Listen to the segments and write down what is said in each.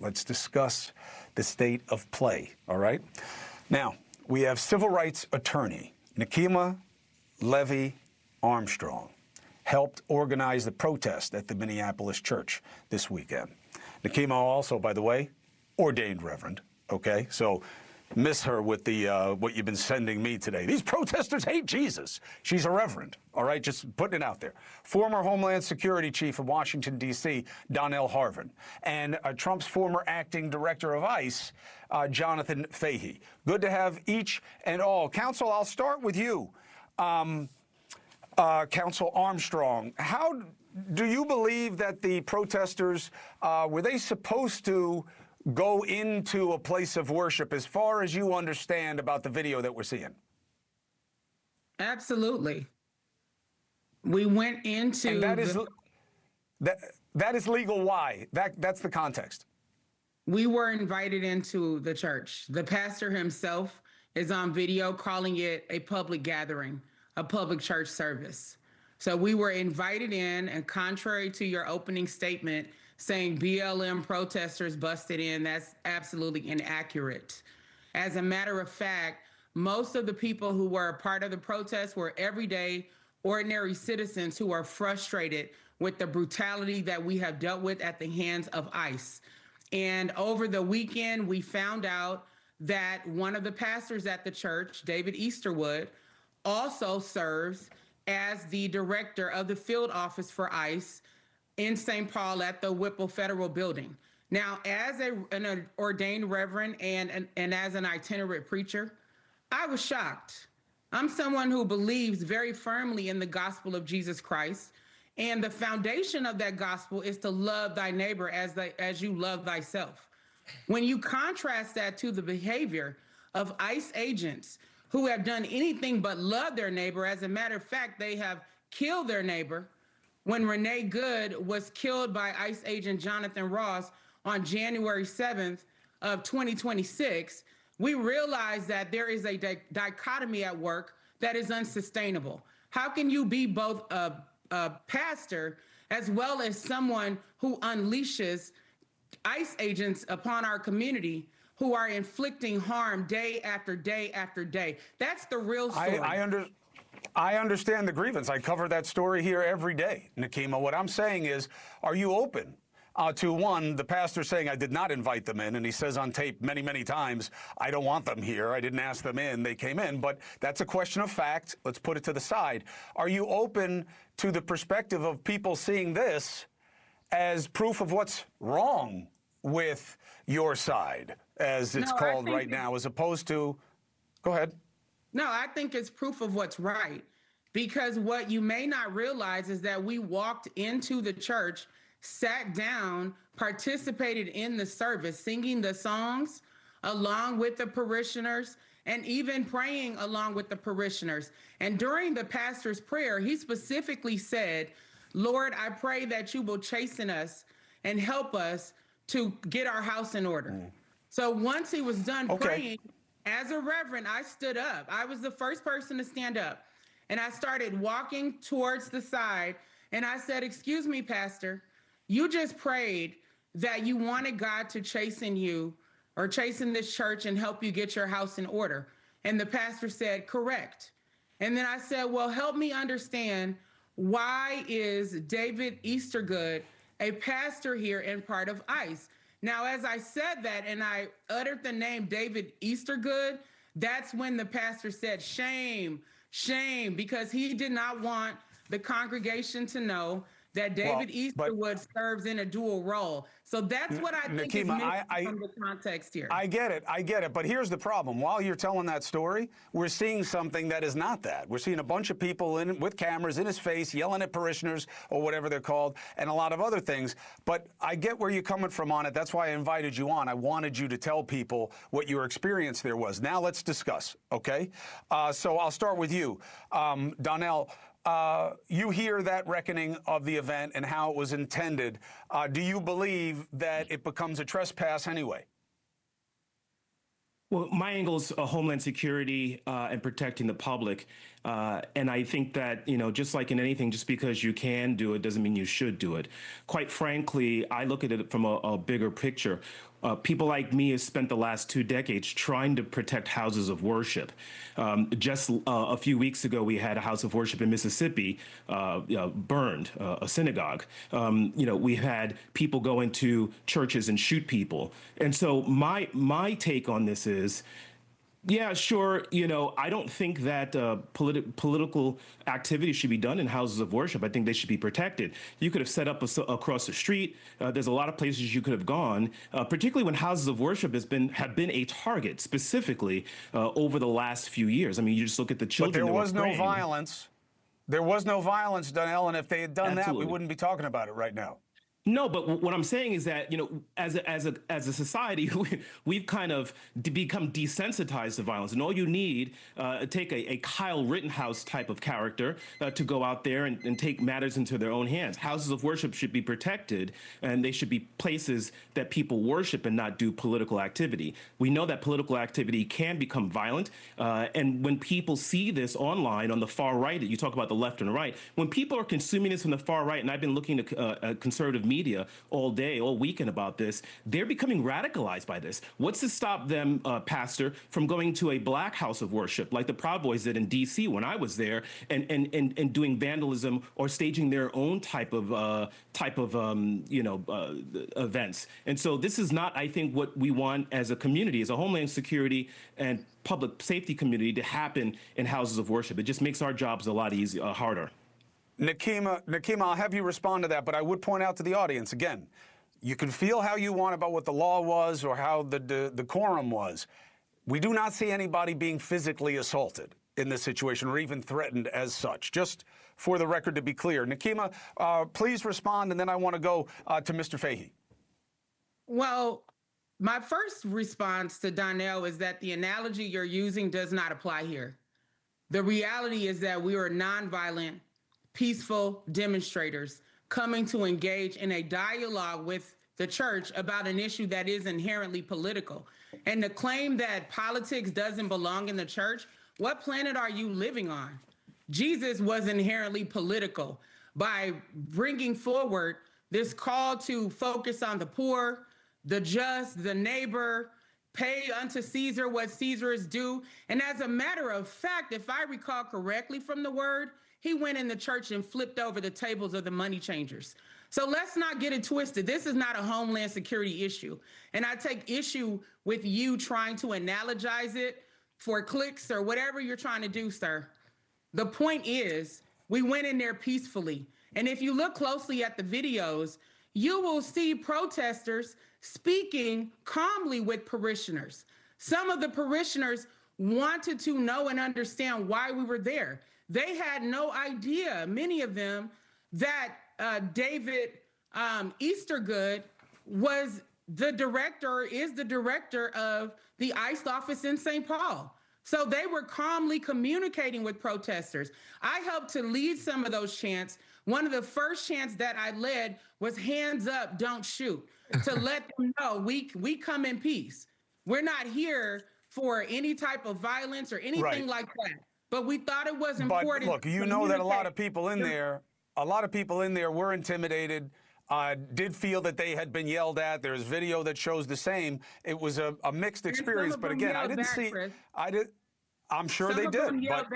Let's discuss the state of play, all right? Now, we have civil rights attorney Nekima Levy Armstrong helped organize the protest at the Minneapolis church this weekend. Nekima also, by the way, ordained reverend, okay? So miss her with the what you've been sending me today. These protesters hate Jesus. She's a reverend, all right? Just putting it out there. Former Homeland Security Chief of Washington, D.C., Donell Harvin, and Trump's former acting director of ICE, Jonathan Fahey. Good to have each and all. Counsel, I'll start with you. Counsel Armstrong, how do you believe that the protesters, were they supposed to go into a place of worship as far as you understand about the video that we're seeing? Absolutely. We went into and that is legal. Why? That's the context. We were invited into the church. The pastor himself is on video calling it a public gathering, a public church service. So we were invited in, and contrary to your opening statement saying BLM protesters busted in, that's absolutely inaccurate. As a matter of fact, most of the people who were a part of the protest were everyday, ordinary citizens who are frustrated with the brutality that we have dealt with at the hands of ICE. And over the weekend, we found out that one of the pastors at the church, David Easterwood, also serves as the director of the field office for ICE in St. Paul at the Whipple Federal Building. Now, as an ordained reverend and as an itinerant preacher, I was shocked. I'm someone who believes very firmly in the gospel of Jesus Christ, and the foundation of that gospel is to love thy neighbor as you love thyself. When you contrast that to the behavior of ICE agents who have done anything but love their neighbor, as a matter of fact, they have killed their neighbor. When Renee Good was killed by ICE agent Jonathan Ross on January 7th of 2026, we realized that there is a dichotomy at work that is unsustainable. How can you be both a pastor as well as someone who unleashes ICE agents upon our community who are inflicting harm day after day after day? That's the real story. I understand the grievance. I cover that story here every day, Nekima. What I'm saying is, are you open to, one, the pastor saying, I did not invite them in, and he says on tape many, many times, I don't want them here. I didn't ask them in. They came in. But that's a question of fact. Let's put it to the side. Are you open to the perspective of people seeing this as proof of what's wrong with your side, as it's called right now, as opposed to, go ahead. No, I think it's proof of what's right, because what you may not realize is that we walked into the church, sat down, participated in the service, singing the songs along with the parishioners, and even praying along with the parishioners. And during the pastor's prayer, he specifically said, Lord, I pray that you will chasten us and help us to get our house in order. So once he was done praying, as a reverend, I stood up. I was the first person to stand up. And I started walking towards the side. And I said, excuse me, Pastor, you just prayed that you wanted God to chasten you or chasten this church and help you get your house in order. And the pastor said, correct. And then I said, well, help me understand, why is David Eastergood a pastor here and part of ICE? Now, as I said that and I uttered the name David Eastergood, that's when the pastor said, shame, shame, because he did not want the congregation to know that David Easterwood serves in a dual role. So that's what I think is missing from the context here. I get it. But here's the problem. While you're telling that story, we're seeing something that is not that. We're seeing a bunch of people with cameras in his face, yelling at parishioners or whatever they're called, and a lot of other things. But I get where you're coming from on it. That's why I invited you on. I wanted you to tell people what your experience there was. Now let's discuss, okay? So I'll start with you. Donell, you hear that reckoning of the event and how it was intended. Do you believe that it becomes a trespass anyway? Well, my angle is Homeland Security and protecting the public. And I think that, just like in anything, just because you can do it doesn't mean you should do it. Quite frankly, I look at it from a bigger picture. People like me have spent the last 2 decades trying to protect houses of worship. Just a few weeks ago, we had a house of worship in Mississippi burned, a synagogue. We had people go into churches and shoot people. And so my take on this is, yeah, sure. I don't think that political activity should be done in houses of worship. I think they should be protected. You could have set up across the street. There's a lot of places you could have gone, particularly when houses of worship have been a target specifically over the last few years. I mean, you just look at the children. But there was no violence. There was no violence, Donell, and if they had done that, we wouldn't be talking about it right now. No, but what I'm saying is that, as a society, we've kind of become desensitized to violence. And all you need, take a Kyle Rittenhouse type of character to go out there and take matters into their own hands. Houses of worship should be protected, and they should be places that people worship and not do political activity. We know that political activity can become violent. And when people see this online on the far right, you talk about the left and the right, when people are consuming this from the far right, and I've been looking at conservative media all day, all weekend about this, they're becoming radicalized by this. What's to stop them, Pastor, from going to a black house of worship like the Proud Boys did in D.C. when I was there, and doing vandalism or staging their own type of events? And so this is not, I think, what we want as a community, as a homeland security and public safety community, to happen in houses of worship. It just makes our jobs a lot easier, harder. Nekima, I'll have you respond to that, but I would point out to the audience, again, you can feel how you want about what the law was or how the decorum was. We do not see anybody being physically assaulted in this situation or even threatened as such. Just for the record to be clear. Nekima, please respond, and then I want to go to Mr. Fahey. Well, my first response to Donell is that the analogy you're using does not apply here. The reality is that we are nonviolent, peaceful demonstrators coming to engage in a dialogue with the church about an issue that is inherently political. And the claim that politics doesn't belong in the church, what planet are you living on? Jesus was inherently political by bringing forward this call to focus on the poor, the just, the neighbor, pay unto Caesar what Caesar is due. And as a matter of fact, if I recall correctly from the word, he went in the church and flipped over the tables of the money changers. So let's not get it twisted. This is not a homeland security issue. And I take issue with you trying to analogize it for clicks or whatever you're trying to do, sir. The point is, we went in there peacefully. And if you look closely at the videos, you will see protesters speaking calmly with parishioners. Some of the parishioners wanted to know and understand why we were there. They had no idea, many of them, that David Eastergood was the director, is the director of the ICE office in St. Paul. So they were calmly communicating with protesters. I helped to lead some of those chants. One of the first chants that I led was hands up, don't shoot, to let them know we come in peace. We're not here for any type of violence or anything like that. But we thought it was important. But look, you know that a lot of people in there were intimidated, did feel that they had been yelled at. There's video that shows the same. It was a mixed experience. But again, I didn't see. I'm sure they did. But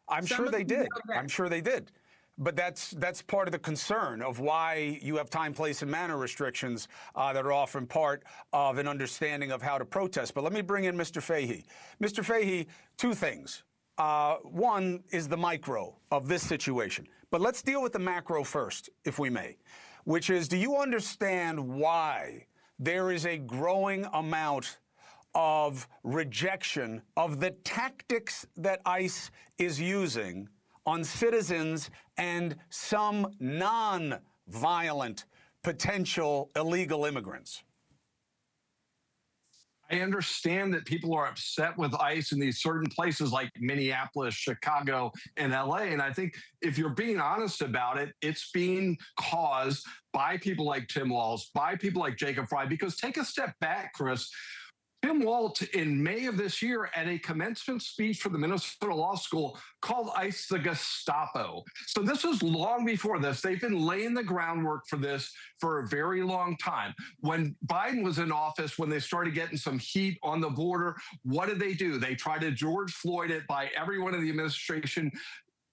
I'm sure they did. I'm sure they did. But that's part of the concern of why you have time, place, and manner restrictions that are often part of an understanding of how to protest. But let me bring in Mr. Fahey. Mr. Fahey, two things. One is the micro of this situation. But let's deal with the macro first, if we may, which is, do you understand why there is a growing amount of rejection of the tactics that ICE is using on citizens and some non-violent potential illegal immigrants? I understand that people are upset with ICE in these certain places like Minneapolis, Chicago, and LA. And I think if you're being honest about it, it's being caused by people like Tim Walz, by people like Jacob Frey, because take a step back, Chris. Tim Walz, in May of this year, at a commencement speech for the Minnesota Law School, called ICE the Gestapo. So this was long before this. They've been laying the groundwork for this for a very long time. When Biden was in office, when they started getting some heat on the border, what did they do? They tried to George Floyd it by everyone in the administration,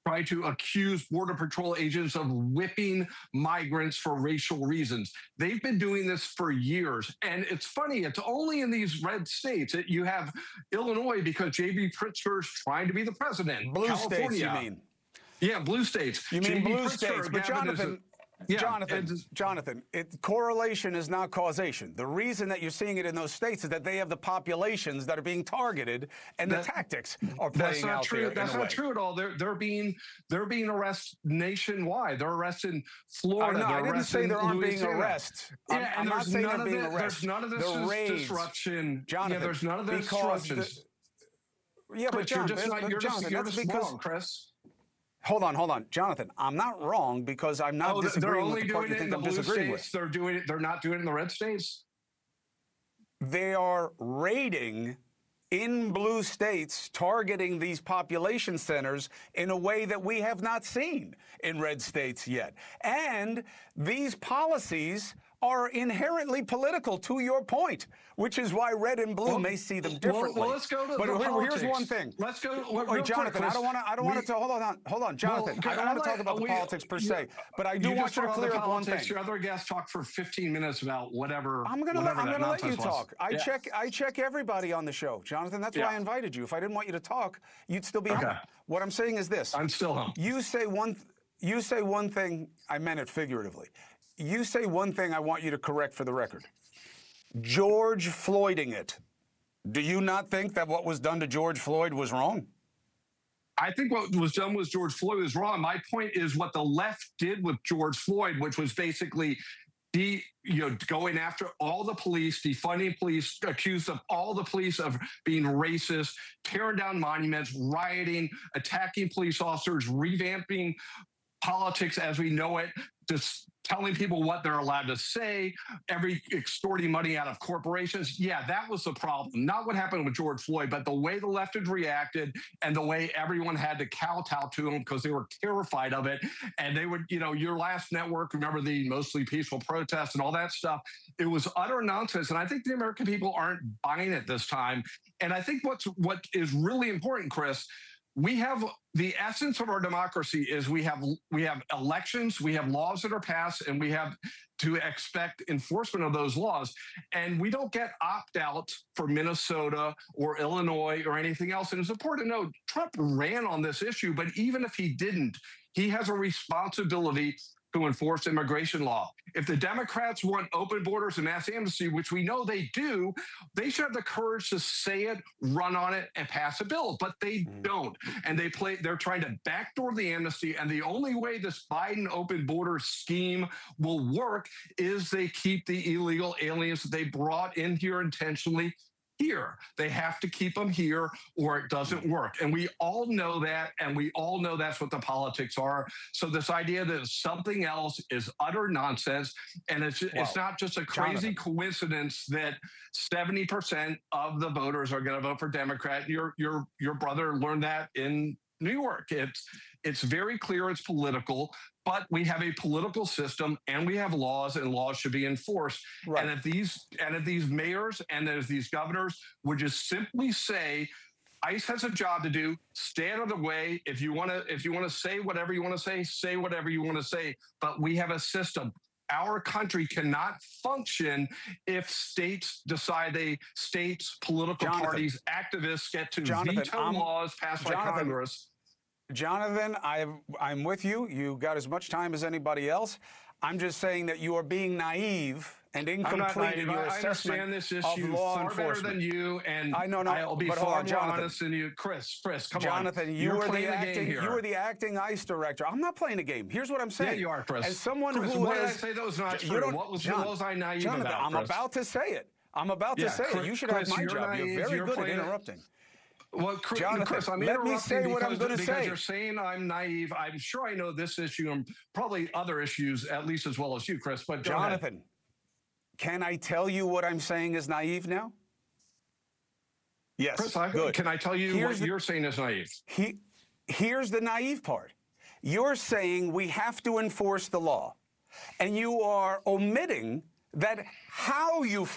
try to accuse Border Patrol agents of whipping migrants for racial reasons. They've been doing this for years. And it's funny, it's only in these red states that you have Illinois because J.B. Pritzker's trying to be the president. Blue California. states, you mean? Yeah, blue states. You mean blue states. But Jonathan, Jonathan, correlation is not causation. The reason that you're seeing it in those states is that they have the populations that are being targeted, and the tactics are playing out there. That's not true at all. They're being arrested nationwide. They're arrested Florida. No, I didn't say there aren't being arrests. Yeah, I'm not saying they're being arrested. There's none of this disruption. Jonathan, yeah, there's none of this disruptions. But John, you're just wrong, Chris. Hold on, Jonathan. I'm not wrong because I'm not disagreeing with the part you think I'm disagreeing with. They're doing it. They're not doing it in the red states. They are raiding in blue states, targeting these population centers in a way that we have not seen in red states yet. And these policies are inherently political, to your point, which is why red and blue may see them differently. Well, let's go to the politics. Here's one thing. Let's go. Wait, Jonathan, I don't want to. Hold on, Jonathan. I don't want to talk about the politics per se, but I do want you to clear up one thing. Your other guests talk for 15 minutes about whatever. I'm going to let you talk. I check everybody on the show, Jonathan. That's why I invited you. If I didn't want you to talk, you'd still be home. What I'm saying is this: I'm still home. You say one thing. I meant it figuratively. You say one thing I want you to correct for the record. George Floyding it. Do you not think that what was done to George Floyd was wrong? I think what was done with George Floyd was wrong. My point is what the left did with George Floyd, which was basically going after all the police, defunding police, accused of all the police of being racist, tearing down monuments, rioting, attacking police officers, revamping politics as we know it, just telling people what they're allowed to say, extorting money out of corporations. Yeah, that was the problem. Not what happened with George Floyd, but the way the left had reacted and the way everyone had to kowtow to him because they were terrified of it. And they would, your last network, remember the mostly peaceful protests and all that stuff. It was utter nonsense. And I think the American people aren't buying it this time. And I think what is really important, Chris, we have the essence of our democracy is we have elections, we have laws that are passed, and we have to expect enforcement of those laws. And we don't get opt-out for Minnesota or Illinois or anything else. And it's important to know Trump ran on this issue, but even if he didn't, he has a responsibility to enforce immigration law. If the Democrats want open borders and mass amnesty, which we know they do, they should have the courage to say it, run on it, and pass a bill. But they don't. And they're trying to backdoor the amnesty. And the only way this Biden open border scheme will work is they keep the illegal aliens that they brought in here intentionally here. They have to keep them here or it doesn't work. And we all know that, and we all know that's what the politics are. So this idea that something else is utter nonsense, and it's not just a crazy coincidence that 70% of the voters are going to vote for Democrat. Your brother learned that in New York. It's very clear it's political, but we have a political system and we have laws, and laws should be enforced. Right. And if these mayors and if these governors would just simply say, ICE has a job to do, stay out of the way. If you want to say whatever you want to say whatever you want to say. But we have a system. Our country cannot function if states decide political parties, activists get to veto laws passed by Congress. Jonathan, I'm with you. You got as much time as anybody else. I'm just saying that you are being naive and incomplete in your assessment of law enforcement. Better than you, and I'll be far more honest than you. Chris, come Jonathan, on. You were the acting ICE director. I'm not playing a game. Here's what I'm saying. Yeah, you are, Chris. As someone who what did I say that was not true? What was I naive about, I'm about to say it. You should have my job. You're very good at interrupting. Well, Chris, I'm let me say what I'm going to say. Because you're saying I'm naive. I'm sure I know this issue and probably other issues at least as well as you, Chris. But Jonathan, can I tell you what I'm saying is naive now? Yes, Chris, good. can I tell you what you're saying is naive? Here's the naive part. You're saying we have to enforce the law, and you are omitting that how you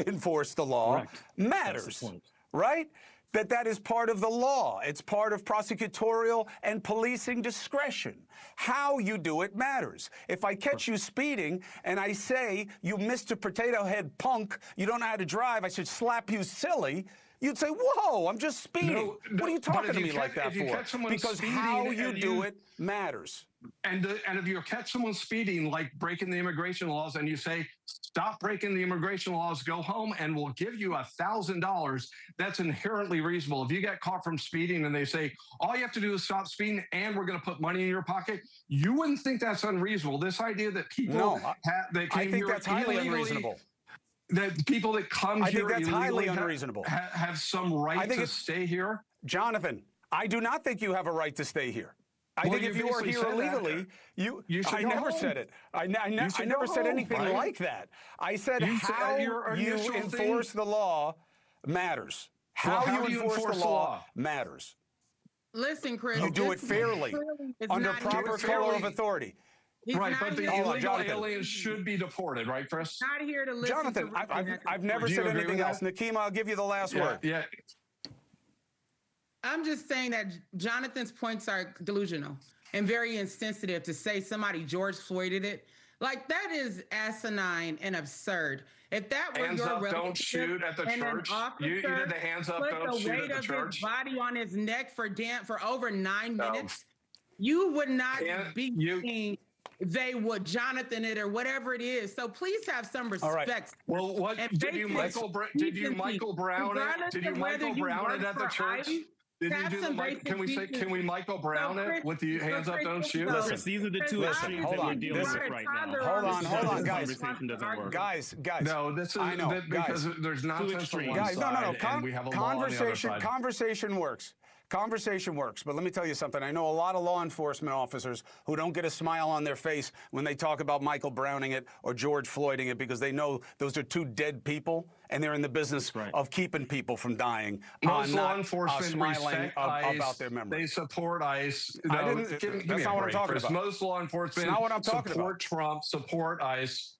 enforce the law Correct. matters, That's the point. right? That is part of the law. It's part of prosecutorial and policing discretion. How you do it matters. If I catch you speeding and I say, you Mr. Potato Head punk, you don't know how to drive, I should slap you silly, you'd say, whoa, I'm just speeding. What are you talking to me like that for? Because how you do it matters. And if you catch someone speeding, like breaking the immigration laws, and you say, stop breaking the immigration laws, go home, and we'll give you $1,000, that's inherently reasonable. If you get caught from speeding and they say, all you have to do is stop speeding and we're going to put money in your pocket, you wouldn't think that's unreasonable. This idea that people that came I think here that's highly illegally, unreasonable. That people that come here that's highly illegally unreasonable. have some right to stay here. Jonathan, I do not think you have a right to stay here. I think if you are here illegally, you should I never said it. I never said anything like that. I said how you enforce the law matters. How you enforce the law matters. Listen, Chris. You do it fairly, under proper color of authority. Right, but the illegal aliens should be deported, right, Chris? Not here to listen. Jonathan, I've never said anything else. Nekima, I'll give you the last word. Yeah. I'm just saying that Jonathan's points are delusional and very insensitive to say somebody George Floyded it. Like, that is asinine and absurd. If that were hands your up, relative, don't shoot at the church. You did the hands up, don't shoot at the church. His body on his neck for over 9 minutes, you would not be saying they would Jonathan it or whatever it is. So please have some respect. Right. Well, what did you Michael Brown it? Did you Michael Brown it at the church? Can we Michael Brown it with the hands up, don't shoot? Listen, these are the two extremes that we're dealing with right now. Hold on, guys. Conversation doesn't work. Guys. No, this is because there's nonsense on one guys, side, and we have a law on the other side. Conversation works. Conversation works, but let me tell you something. I know a lot of law enforcement officers who don't get a smile on their face when they talk about Michael Browning it or George Floyding it, because they know those are two dead people, and they're in the business of keeping people from dying. Most law enforcement smiling about their memory. They support ICE. That's not what I'm talking about. Most law enforcement support Trump, support ICE.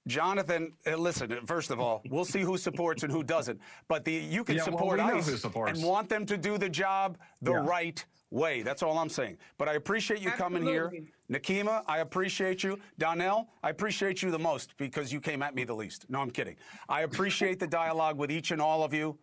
Jonathan, listen, first of all, we'll see who supports and who doesn't. But you can support ICE and want them to do the job the right way. That's all I'm saying. But I appreciate you coming here. Nekima, I appreciate you. Donell, I appreciate you the most because you came at me the least. No, I'm kidding. I appreciate the dialogue with each and all of you.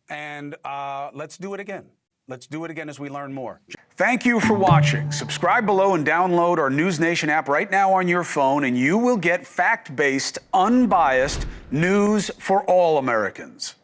Let's do it again. Let's do it again as we learn more. Thank you for watching. Subscribe below and download our NewsNation app right now on your phone, and you will get fact-based, unbiased news for all Americans.